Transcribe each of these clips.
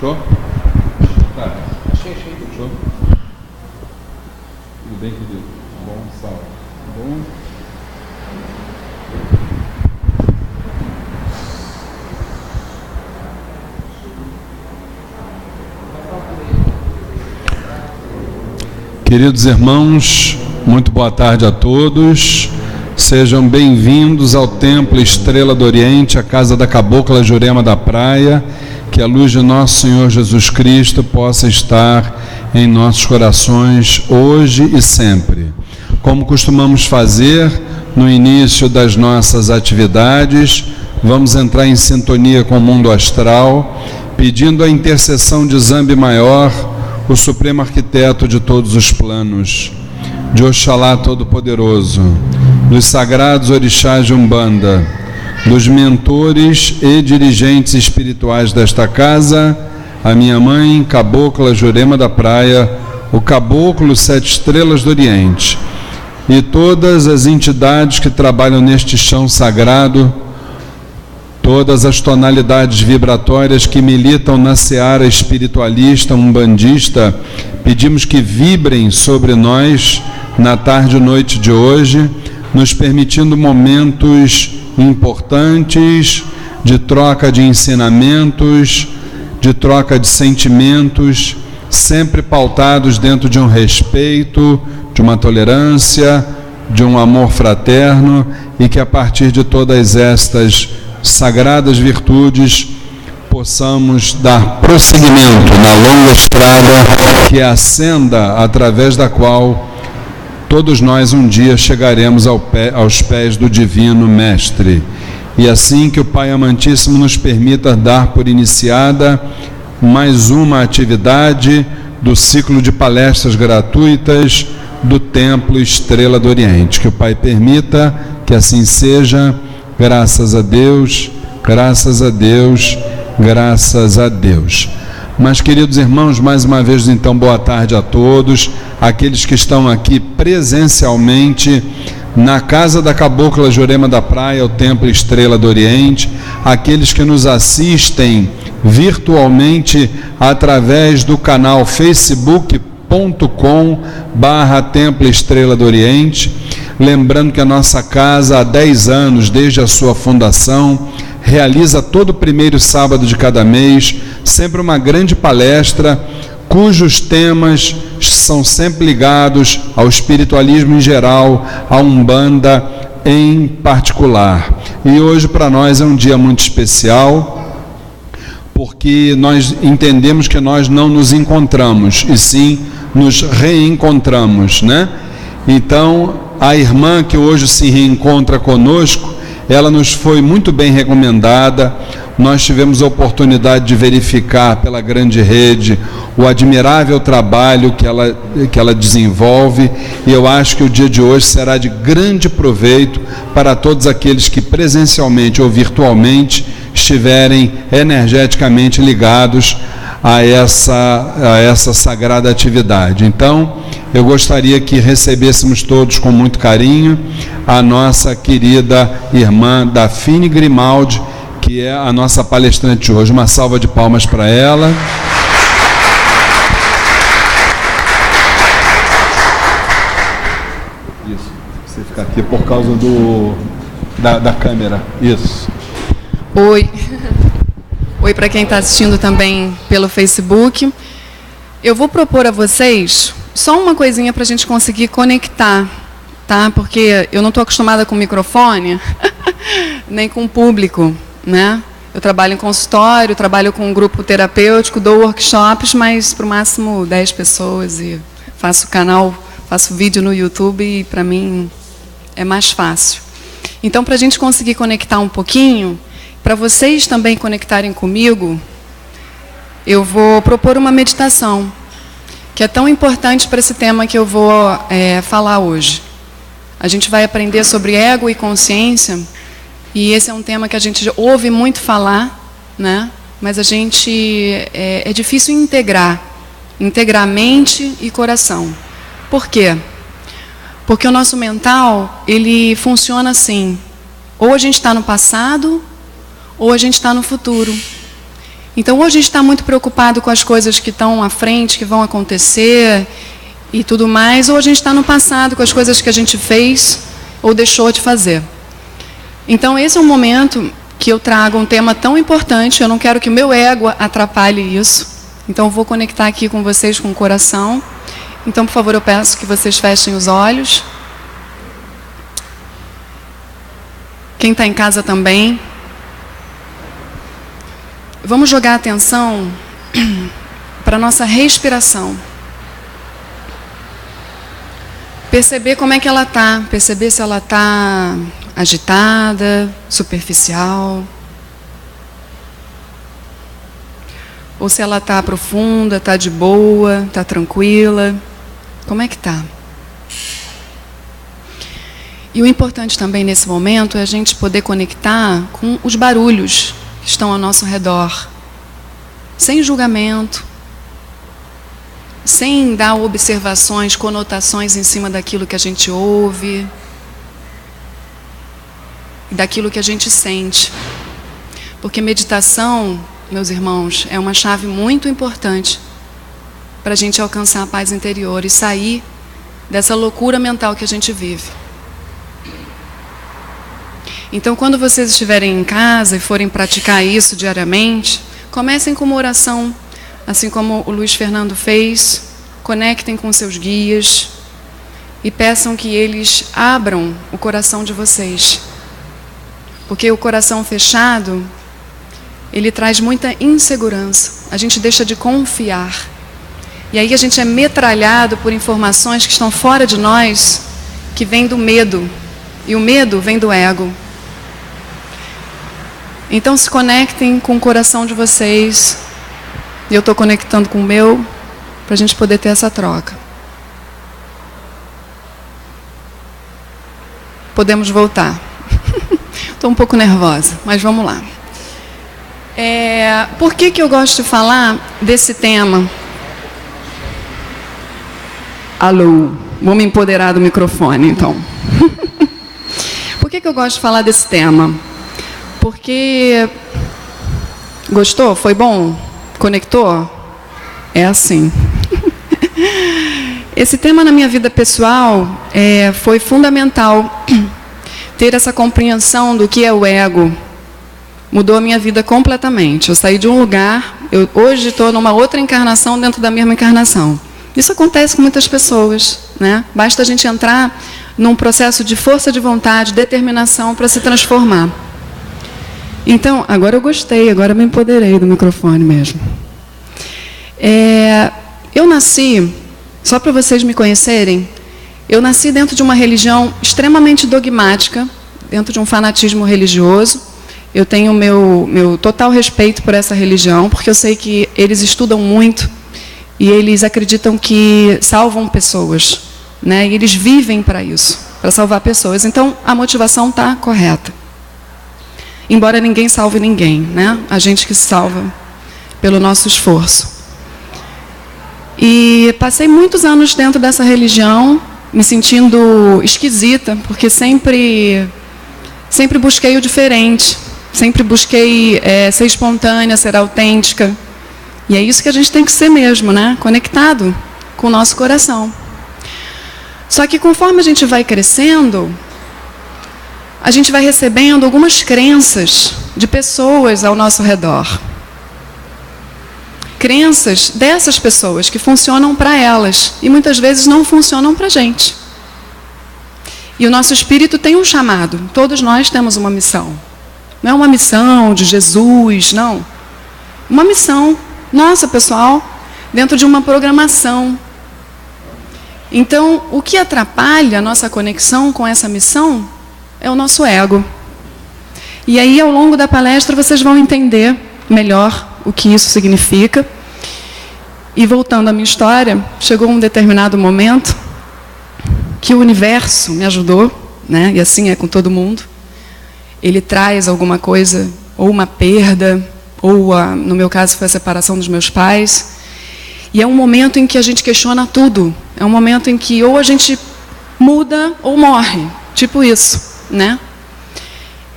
Show? Tá. Achei. Show? Tudo bem, querido? Bom, salve. Bom. Queridos irmãos, muito boa tarde a todos. Sejam bem-vindos ao Templo Estrela do Oriente, a casa da Cabocla Jurema da Praia. Que a luz de nosso Senhor Jesus Cristo possa estar em nossos corações hoje e sempre. Como costumamos fazer no início das nossas atividades, vamos entrar em sintonia com o mundo astral, pedindo a intercessão de Zambi Maior, o Supremo Arquiteto de todos os planos, de Oxalá Todo-Poderoso, dos sagrados orixás de Umbanda, dos mentores e dirigentes espirituais desta casa, a minha mãe, Cabocla Jurema da Praia, o Caboclo Sete Estrelas do Oriente, e todas as entidades que trabalham neste chão sagrado, todas as tonalidades vibratórias que militam na seara espiritualista, umbandista, pedimos que vibrem sobre nós na tarde e noite de hoje, nos permitindo momentos importantes de troca de ensinamentos, de troca de sentimentos, sempre pautados dentro de um respeito, de uma tolerância, de um amor fraterno, e que a partir de todas estas sagradas virtudes possamos dar prosseguimento na longa estrada que é a senda através da qual todos nós um dia chegaremos aos pés do Divino Mestre. E assim que o Pai Amantíssimo nos permita dar por iniciada mais uma atividade do ciclo de palestras gratuitas do Templo Estrela do Oriente. Que o Pai permita que assim seja. Graças a Deus, graças a Deus, graças a Deus. Mas, queridos irmãos, mais uma vez, então, boa tarde a todos, aqueles que estão aqui presencialmente na casa da Cabocla Jurema da Praia, o Templo Estrela do Oriente, aqueles que nos assistem virtualmente através do canal facebook.com/Templo Estrela do Oriente. Lembrando que a nossa casa, há 10 anos, desde a sua fundação, realiza todo o primeiro sábado de cada mês, sempre uma grande palestra, cujos temas são sempre ligados ao espiritualismo em geral, à Umbanda em particular. E hoje para nós é um dia muito especial, porque nós entendemos que nós não nos encontramos, e sim nos reencontramos, né? Então, a irmã que hoje se reencontra conosco, ela nos foi muito bem recomendada. Nós tivemos a oportunidade de verificar pela grande rede o admirável trabalho que ela desenvolve, e eu acho que o dia de hoje será de grande proveito para todos aqueles que presencialmente ou virtualmente estiverem energeticamente ligados a essa sagrada atividade. Então, eu gostaria que recebêssemos todos com muito carinho a nossa querida irmã Dafine Grimaldi, que é a nossa palestrante hoje. Uma salva de palmas para ela. Isso, você ficar aqui por causa da câmera. Isso. Oi. Oi para quem está assistindo também pelo Facebook. Eu vou propor a vocês só uma coisinha para a gente conseguir conectar, tá? Porque eu não estou acostumada com microfone, nem com público, né? Eu trabalho em consultório, trabalho com um grupo terapêutico, dou workshops, mas para o máximo 10 pessoas, e faço canal, faço vídeo no YouTube, e para mim é mais fácil. Então, para a gente conseguir conectar um pouquinho, para vocês também conectarem comigo, eu vou propor uma meditação, que é tão importante para esse tema que eu vou falar hoje. A gente vai aprender sobre ego e consciência, e esse é um tema que a gente ouve muito falar, né? Mas a gente é difícil integrar mente e coração. Por quê? Porque o nosso mental, ele funciona assim: ou a gente está no passado, ou a gente está no futuro. Então, ou a gente está muito preocupado com as coisas que estão à frente, que vão acontecer e tudo mais, ou a gente está no passado com as coisas que a gente fez ou deixou de fazer. Então, esse é um momento que eu trago um tema tão importante, eu não quero que o meu ego atrapalhe isso. Então, eu vou conectar aqui com vocês com o coração. Então, por favor, eu peço que vocês fechem os olhos. Quem está em casa também. Vamos jogar atenção para a nossa respiração. Perceber como é que ela está. Perceber se ela está agitada, superficial. Ou se ela está profunda, está de boa, está tranquila. Como é que está? E o importante também nesse momento é a gente poder conectar com os barulhos que estão ao nosso redor. Sem julgamento. Sem dar observações, conotações em cima daquilo que a gente ouve. E daquilo que a gente sente. Porque meditação, meus irmãos, é uma chave muito importante para a gente alcançar a paz interior e sair dessa loucura mental que a gente vive. Então, quando vocês estiverem em casa e forem praticar isso diariamente, comecem com uma oração, assim como o Luiz Fernando fez, conectem com seus guias e peçam que eles abram o coração de vocês. Porque o coração fechado, ele traz muita insegurança. A gente deixa de confiar. E aí a gente é metralhado por informações que estão fora de nós, que vêm do medo. E o medo vem do ego. Então se conectem com o coração de vocês. E eu estou conectando com o meu, para a gente poder ter essa troca. Podemos voltar. Estou um pouco nervosa, mas vamos lá. Por que eu gosto de falar desse tema? Alô, vou me empoderar do microfone, então. Por que eu gosto de falar desse tema? Porque... Gostou? Foi bom? Conectou? É assim. Esse tema na minha vida pessoal foi fundamental. Ter essa compreensão do que é o ego mudou a minha vida completamente. Eu saí de um lugar, hoje estou numa outra encarnação dentro da mesma encarnação. Isso acontece com muitas pessoas, né? Basta a gente entrar num processo de força de vontade, determinação para se transformar. Então, agora eu gostei, agora eu me empoderei do microfone mesmo. Eu nasci, só para vocês me conhecerem, eu nasci dentro de uma religião extremamente dogmática, dentro de um fanatismo religioso. Eu tenho meu total respeito por essa religião, porque eu sei que eles estudam muito e eles acreditam que salvam pessoas, né? E eles vivem para isso, para salvar pessoas. Então, a motivação está correta. Embora ninguém salve ninguém, né? A gente que se salva pelo nosso esforço. E passei muitos anos dentro dessa religião, me sentindo esquisita, porque sempre busquei o diferente, sempre busquei ser espontânea, ser autêntica. E é isso que a gente tem que ser mesmo, né? Conectado com o nosso coração. Só que conforme a gente vai crescendo, a gente vai recebendo algumas crenças de pessoas ao nosso redor. Crenças dessas pessoas que funcionam para elas e muitas vezes não funcionam para a gente. E o nosso espírito tem um chamado. Todos nós temos uma missão. Não é uma missão de Jesus, não. Uma missão nossa, pessoal, dentro de uma programação. Então, o que atrapalha a nossa conexão com essa missão é o nosso ego. E aí, ao longo da palestra, vocês vão entender melhor o que isso significa. E voltando à minha história, chegou um determinado momento que o universo me ajudou, né? E assim é com todo mundo. Ele traz alguma coisa, ou uma perda, ou, no meu caso, foi a separação dos meus pais. E é um momento em que a gente questiona tudo. É um momento em que ou a gente muda ou morre. Tipo isso, né?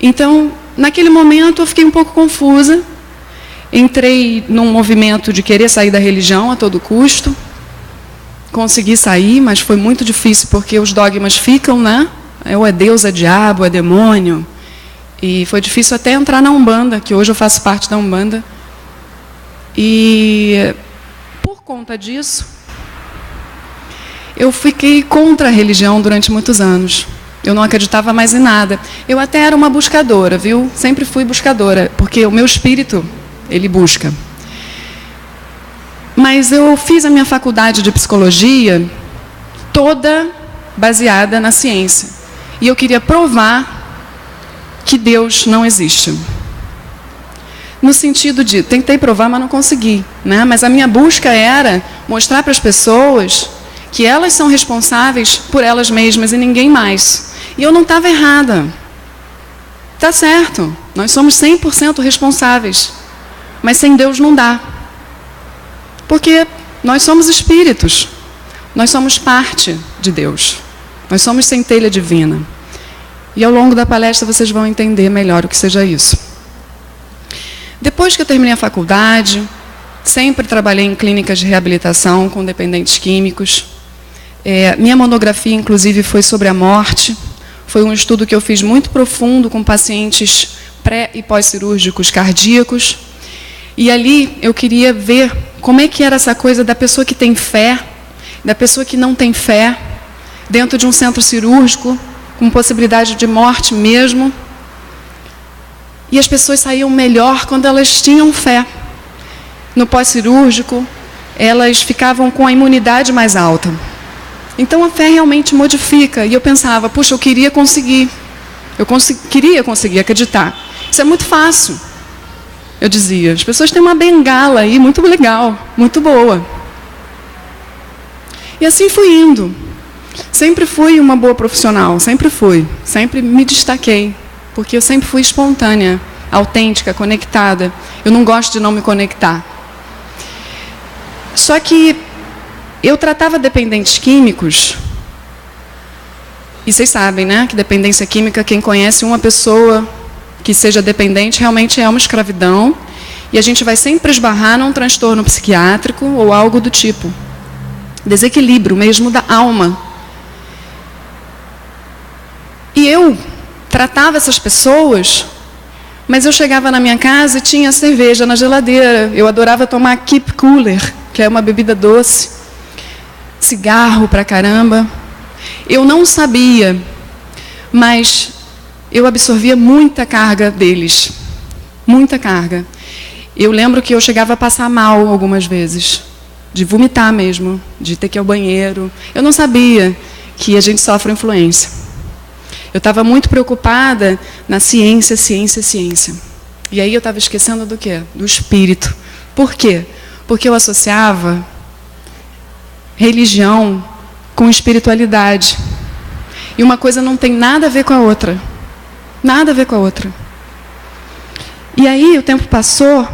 Então, naquele momento, eu fiquei um pouco confusa. Entrei num movimento de querer sair da religião a todo custo. Consegui sair, mas foi muito difícil porque os dogmas ficam, né? Ou é Deus, é diabo, é demônio. E foi difícil até entrar na Umbanda, que hoje eu faço parte da Umbanda. E por conta disso, eu fiquei contra a religião durante muitos anos. Eu não acreditava mais em nada. Eu até era uma buscadora, viu? Sempre fui buscadora, porque o meu espírito, ele busca. Mas eu fiz a minha faculdade de psicologia toda baseada na ciência. E eu queria provar que Deus não existe. No sentido de, tentei provar, mas não consegui, né? Mas a minha busca era mostrar para as pessoas que elas são responsáveis por elas mesmas e ninguém mais. E eu não estava errada. Tá certo, nós somos 100% responsáveis. Mas sem Deus não dá. Porque nós somos espíritos. Nós somos parte de Deus. Nós somos centelha divina. E ao longo da palestra vocês vão entender melhor o que seja isso. Depois que eu terminei a faculdade, sempre trabalhei em clínicas de reabilitação com dependentes químicos. Minha monografia, inclusive, foi sobre a morte. Foi um estudo que eu fiz muito profundo com pacientes pré- e pós-cirúrgicos cardíacos. E ali eu queria ver como é que era essa coisa da pessoa que tem fé, da pessoa que não tem fé, dentro de um centro cirúrgico, com possibilidade de morte mesmo. E as pessoas saíam melhor quando elas tinham fé. No pós-cirúrgico, elas ficavam com a imunidade mais alta. Então a fé realmente modifica. E eu pensava, puxa, eu queria conseguir. Queria conseguir acreditar. Isso é muito fácil. Eu dizia, as pessoas têm uma bengala aí muito legal, muito boa. E assim fui indo. Sempre fui uma boa profissional, sempre fui. Sempre me destaquei, porque eu sempre fui espontânea, autêntica, conectada. Eu não gosto de não me conectar. Só que eu tratava dependentes químicos, e vocês sabem, né, que dependência química, quem conhece uma pessoa que seja dependente, realmente é uma escravidão, e a gente vai sempre esbarrar num transtorno psiquiátrico ou algo do tipo. Desequilíbrio mesmo da alma. E eu tratava essas pessoas, mas eu chegava na minha casa e tinha cerveja na geladeira. Eu adorava tomar Keep Cooler, que é uma bebida doce, cigarro pra caramba. Eu não sabia, mas eu absorvia muita carga deles, muita carga. Eu lembro que eu chegava a passar mal algumas vezes, de vomitar mesmo, de ter que ir ao banheiro. Eu não sabia que a gente sofre influência. Eu estava muito preocupada na ciência, ciência, ciência. E aí eu estava esquecendo do quê? Do espírito. Por quê? Porque eu associava religião com espiritualidade. E uma coisa não tem nada a ver com a outra. Nada a ver com a outra. E aí o tempo passou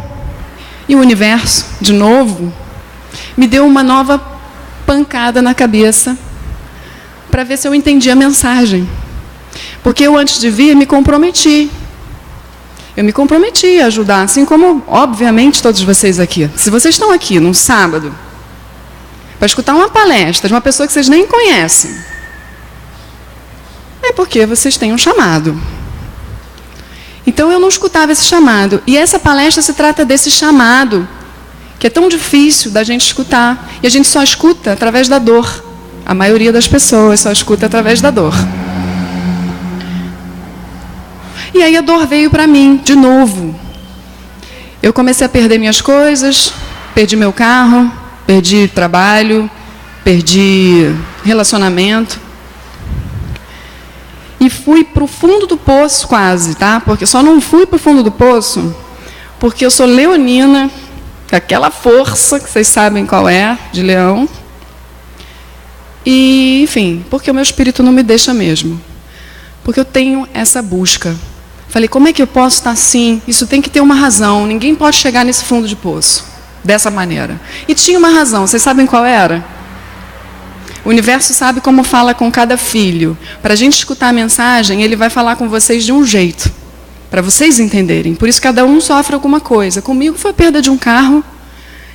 e o universo, de novo, me deu uma nova pancada na cabeça para ver se eu entendia a mensagem. Porque eu, antes de vir, me comprometi. Eu me comprometi a ajudar, assim como, obviamente, todos vocês aqui. Se vocês estão aqui num sábado para escutar uma palestra de uma pessoa que vocês nem conhecem, é porque vocês têm um chamado. Então eu não escutava esse chamado. E essa palestra se trata desse chamado, que é tão difícil da gente escutar. E a gente só escuta através da dor. A maioria das pessoas só escuta através da dor. E aí a dor veio para mim, de novo. Eu comecei a perder minhas coisas, perdi meu carro, perdi trabalho, perdi relacionamento. E fui para o fundo do poço quase, tá? Porque só não fui para o fundo do poço porque eu sou leonina, aquela força que vocês sabem qual é, de leão. E, enfim, porque o meu espírito não me deixa mesmo. Porque eu tenho essa busca. Falei, como é que eu posso estar assim? Isso tem que ter uma razão. Ninguém pode chegar nesse fundo de poço dessa maneira. E tinha uma razão. Vocês sabem qual era? O universo sabe como fala com cada filho. Para a gente escutar a mensagem, ele vai falar com vocês de um jeito. para vocês entenderem. Por isso cada um sofre alguma coisa. Comigo foi a perda de um carro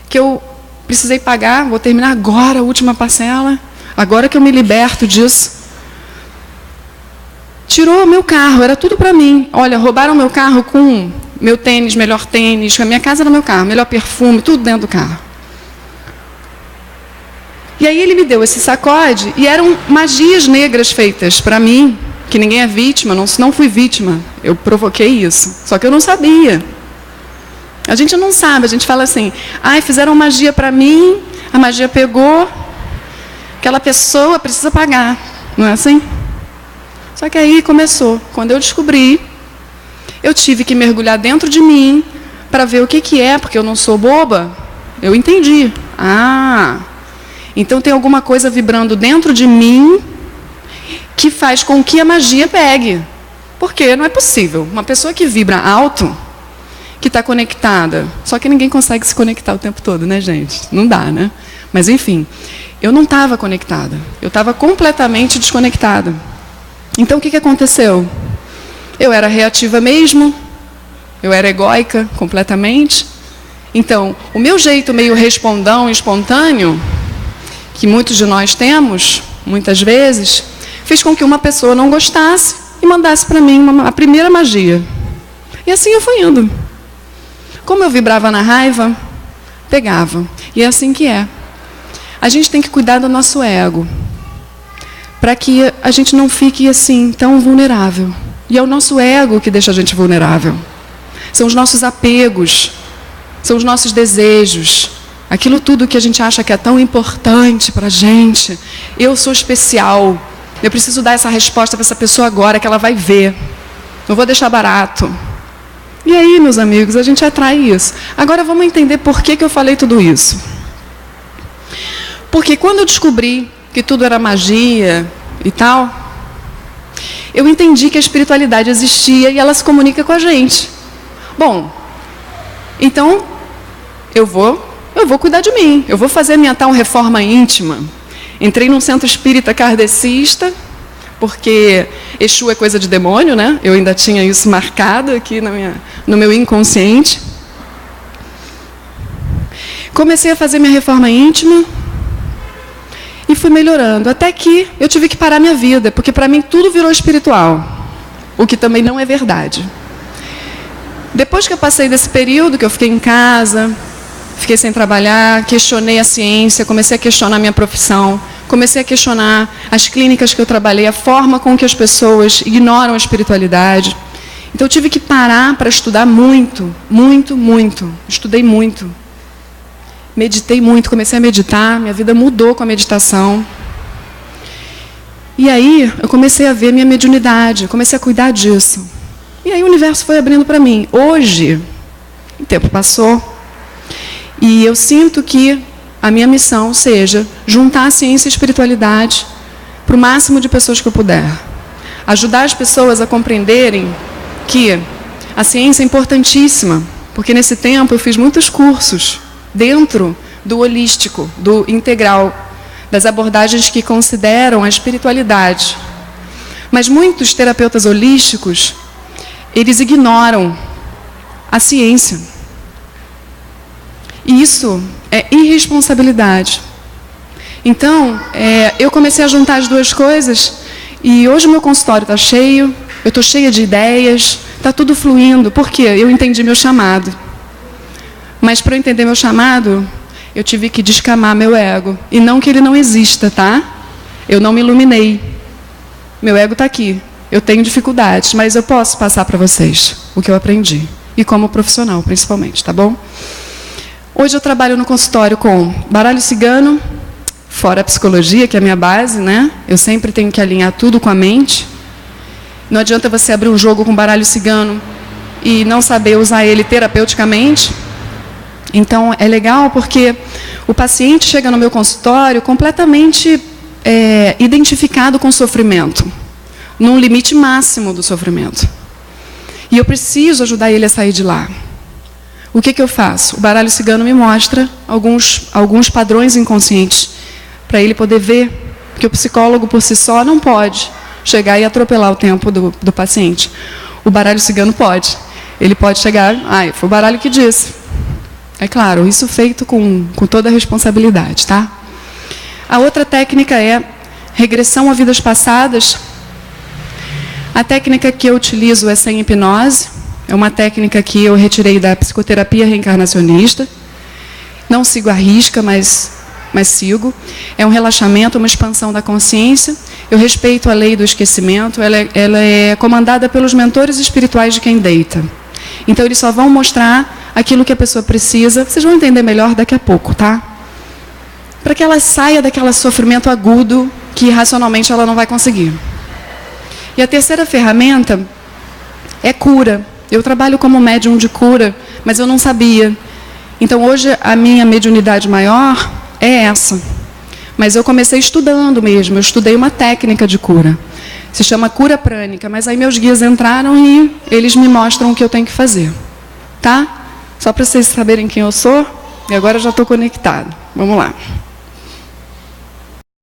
que eu precisei pagar, vou terminar agora a última parcela, agora que eu me liberto disso. Tirou o meu carro, era tudo para mim. Olha, roubaram meu carro com meu tênis, melhor tênis, a minha casa era meu carro, melhor perfume, tudo dentro do carro. E aí ele me deu esse sacode e eram magias negras feitas para mim, que ninguém é vítima, não fui vítima, eu provoquei isso, só que eu não sabia. A gente não sabe, a gente fala assim, fizeram magia para mim, a magia pegou, aquela pessoa precisa pagar, não é assim? Só que aí começou, quando eu descobri, eu tive que mergulhar dentro de mim para ver o que é, porque eu não sou boba, eu entendi. Então tem alguma coisa vibrando dentro de mim que faz com que a magia pegue. Porque não é possível. Uma pessoa que vibra alto, que está conectada, só que ninguém consegue se conectar o tempo todo, né, gente? Não dá, né? Mas enfim, eu não estava conectada. Eu estava completamente desconectada. Então o que aconteceu? Eu era reativa mesmo, eu era egóica completamente. Então, o meu jeito meio respondão, espontâneo, que muitos de nós temos, muitas vezes, fez com que uma pessoa não gostasse e mandasse para mim a primeira magia. E assim eu fui indo. Como eu vibrava na raiva, pegava. E é assim que é. A gente tem que cuidar do nosso ego, para que a gente não fique assim, tão vulnerável. E é o nosso ego que deixa a gente vulnerável. São os nossos apegos, são os nossos desejos, aquilo tudo que a gente acha que é tão importante para a gente. Eu sou especial, eu preciso dar essa resposta para essa pessoa agora, que ela vai ver. Não vou deixar barato. E aí, meus amigos, a gente atrai isso. Agora vamos entender por que eu falei tudo isso. Porque quando eu descobri que tudo era magia e tal, eu entendi que a espiritualidade existia e ela se comunica com a gente. Bom, então eu vou cuidar de mim, eu vou fazer minha tal reforma íntima. Entrei num centro espírita kardecista, porque Exu é coisa de demônio, né? Eu ainda tinha isso marcado aqui no meu inconsciente. Comecei a fazer minha reforma íntima e fui melhorando, até que eu tive que parar minha vida, porque para mim tudo virou espiritual, o que também não é verdade. Depois que eu passei desse período, que eu fiquei em casa, fiquei sem trabalhar, questionei a ciência, comecei a questionar a minha profissão, comecei a questionar as clínicas que eu trabalhei, a forma com que as pessoas ignoram a espiritualidade. Então eu tive que parar para estudar muito, muito, muito. Estudei muito. Meditei muito, comecei a meditar, minha vida mudou com a meditação. E aí eu comecei a ver minha mediunidade, comecei a cuidar disso. E aí o universo foi abrindo para mim. Hoje, o tempo passou, e eu sinto que a minha missão seja juntar a ciência e a espiritualidade para o máximo de pessoas que eu puder. Ajudar as pessoas a compreenderem que a ciência é importantíssima, porque nesse tempo eu fiz muitos cursos dentro do holístico, do integral, das abordagens que consideram a espiritualidade. Mas muitos terapeutas holísticos, eles ignoram a ciência. E isso é irresponsabilidade. Então, eu comecei a juntar as duas coisas, e hoje o meu consultório está cheio, eu estou cheia de ideias, está tudo fluindo. Por quê? Eu entendi meu chamado. Mas para eu entender meu chamado, eu tive que descamar meu ego. E não que ele não exista, tá? Eu não me iluminei. Meu ego está aqui. Eu tenho dificuldades, mas eu posso passar para vocês o que eu aprendi. E como profissional, principalmente, tá bom? Hoje eu trabalho no consultório com baralho cigano, fora a psicologia, que é a minha base, né? Eu sempre tenho que alinhar tudo com a mente. Não adianta você abrir um jogo com baralho cigano e não saber usar ele terapeuticamente. Então, é legal porque o paciente chega no meu consultório completamente identificado com o sofrimento, num limite máximo do sofrimento. E eu preciso ajudar ele a sair de lá. O que eu faço? O baralho cigano me mostra alguns padrões inconscientes para ele poder ver, porque o psicólogo por si só não pode chegar e atropelar o tempo do paciente. O baralho cigano pode. Ele pode chegar, foi o baralho que disse. É claro, isso feito com toda a responsabilidade, tá? A outra técnica é regressão a vidas passadas. A técnica que eu utilizo é sem hipnose. É uma técnica que eu retirei da psicoterapia reencarnacionista. Não sigo a risca, mas sigo. É um relaxamento, uma expansão da consciência. Eu respeito a lei do esquecimento. Ela é comandada pelos mentores espirituais de quem deita. Então, eles só vão mostrar aquilo que a pessoa precisa. Vocês vão entender melhor daqui a pouco, tá? Para que ela saia daquele sofrimento agudo que racionalmente ela não vai conseguir. E a terceira ferramenta é cura. Eu trabalho como médium de cura, mas eu não sabia. Então, hoje, a minha mediunidade maior é essa. Mas eu comecei estudando mesmo. Eu estudei uma técnica de cura. Se chama cura prânica. Mas aí meus guias entraram e eles me mostram o que eu tenho que fazer. Tá? Só para vocês saberem quem eu sou. E agora eu já estou conectado. Vamos lá.